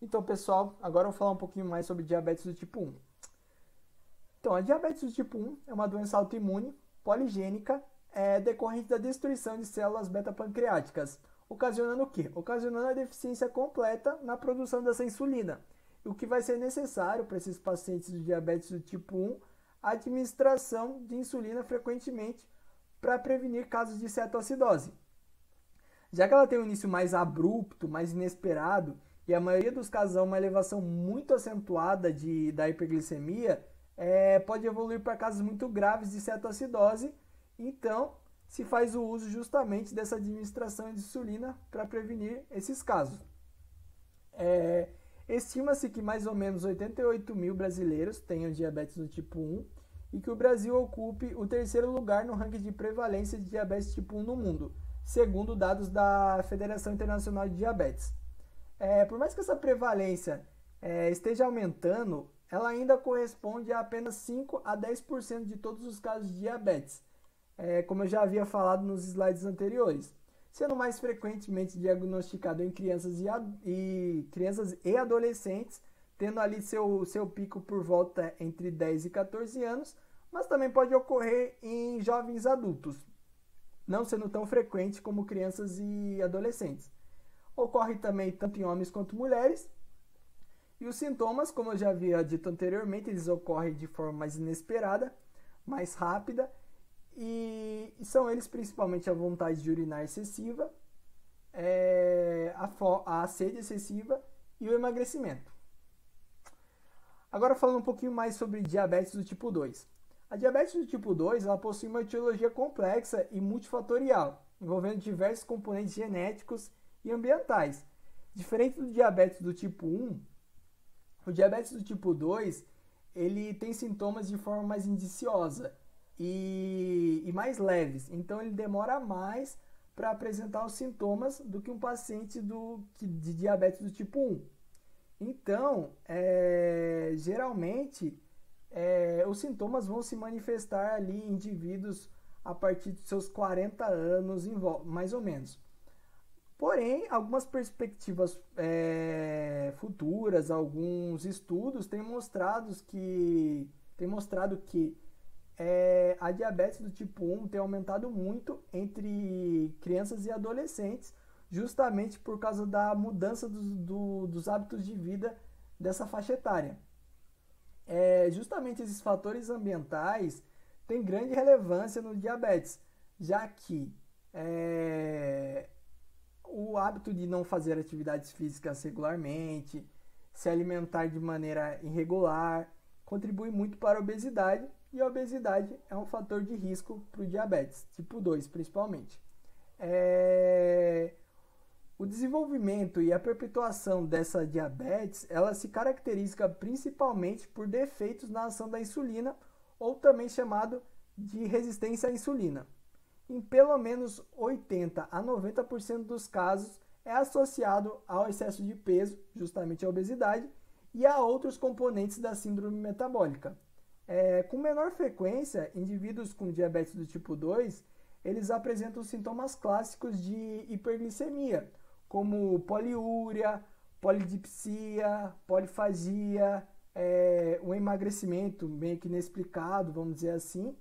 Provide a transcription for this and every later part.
Então, pessoal, agora eu vou falar um pouquinho mais sobre diabetes do tipo 1. Então, a diabetes do tipo 1 é uma doença autoimune, poligênica, decorrente da destruição de células beta-pancreáticas, ocasionando o quê? Ocasionando a deficiência completa na produção dessa insulina, o que vai ser necessário para esses pacientes de diabetes do tipo 1, a administração de insulina frequentemente para prevenir casos de cetoacidose. Já que ela tem um início mais abrupto, mais inesperado, e a maioria dos casos há uma elevação muito acentuada da hiperglicemia, pode evoluir para casos muito graves de cetoacidose. Então, se faz o uso justamente dessa administração de insulina para prevenir esses casos. Estima-se que mais ou menos 88 mil brasileiros tenham diabetes do tipo 1 e que o Brasil ocupe o terceiro lugar no ranking de prevalência de diabetes tipo 1 no mundo, segundo dados da Federação Internacional de Diabetes. Por mais que essa prevalência esteja aumentando, ela ainda corresponde a apenas 5 a 10% de todos os casos de diabetes, como eu já havia falado nos slides anteriores, sendo mais frequentemente diagnosticado em crianças e adolescentes, tendo ali seu pico por volta entre 10 e 14 anos, mas também pode ocorrer em jovens adultos, não sendo tão frequente como crianças e adolescentes. Ocorre também tanto em homens quanto mulheres. E os sintomas, como eu já havia dito anteriormente, eles ocorrem de forma mais inesperada, mais rápida, e são eles principalmente a vontade de urinar excessiva, a sede excessiva e o emagrecimento. Agora falando um pouquinho mais sobre diabetes do tipo 2. A diabetes do tipo 2 ela possui uma etiologia complexa e multifatorial, envolvendo diversos componentes genéticos e ambientais. Diferente do diabetes do tipo 1, o diabetes do tipo 2 ele tem sintomas de forma mais indiciosa e mais leves, então ele demora mais para apresentar os sintomas do que um paciente de diabetes do tipo 1. Então, geralmente, os sintomas vão se manifestar ali em indivíduos a partir dos seus 40 anos, mais ou menos. Porém, algumas perspectivas futuras, alguns estudos têm mostrado que a diabetes do tipo 1 tem aumentado muito entre crianças e adolescentes, justamente por causa da mudança dos hábitos de vida dessa faixa etária. Justamente esses fatores ambientais têm grande relevância no diabetes, já que o hábito de não fazer atividades físicas regularmente, se alimentar de maneira irregular, contribui muito para a obesidade, e a obesidade é um fator de risco para o diabetes, tipo 2 principalmente. O desenvolvimento e a perpetuação dessa diabetes, ela se caracteriza principalmente por defeitos na ação da insulina, ou também chamado de resistência à insulina. Em pelo menos 80 a 90% dos casos é associado ao excesso de peso, justamente a obesidade, e a outros componentes da síndrome metabólica. Com menor frequência, indivíduos com diabetes do tipo 2, eles apresentam sintomas clássicos de hiperglicemia, como poliúria, polidipsia, polifagia, um emagrecimento meio que inexplicado, vamos dizer assim.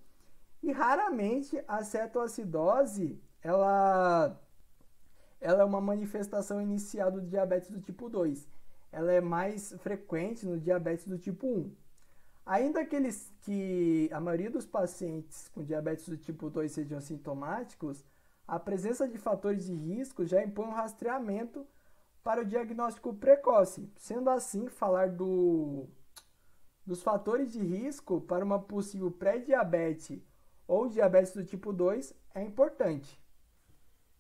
E raramente a cetoacidose ela é uma manifestação inicial do diabetes do tipo 2. Ela é mais frequente no diabetes do tipo 1. Ainda que a maioria dos pacientes com diabetes do tipo 2 sejam assintomáticos, a presença de fatores de risco já impõe um rastreamento para o diagnóstico precoce. Sendo assim, falar dos fatores de risco para uma possível pré-diabetes ou diabetes do tipo 2 é importante.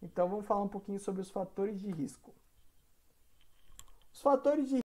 Então, vamos falar um pouquinho sobre os fatores de risco. Os fatores de